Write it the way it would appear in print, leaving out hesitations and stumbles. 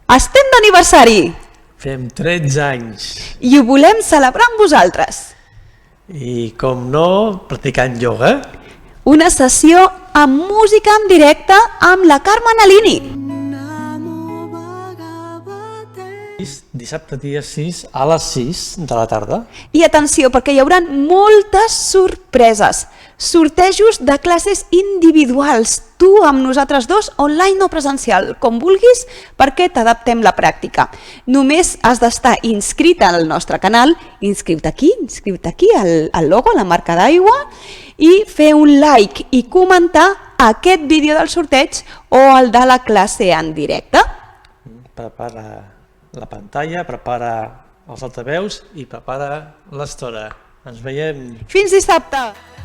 Estem d'aniversari Fem 13 anys i ho volem celebrar amb vosaltres. i, com no, practicant ioga. Una sessió amb música en directe amb la Carmen Alini. Dissabte dia 6 a les 6 de la tarda. I atenció, perquè hi haurà moltes sorpreses. Sortejos de classes individuals, tu amb nosaltres dos, online o presencial, com vulguis, perquè t'adaptem la pràctica. Només has d'estar inscrit al nostre canal, inscriu-te aquí al logo, a la marca d'aigua, i fer un like i comentar aquest vídeo del sorteig o el de la classe en directe. Prepara la pantalla, prepara els altaveus i prepara l'estora. Ens veiem. Fins dissabte!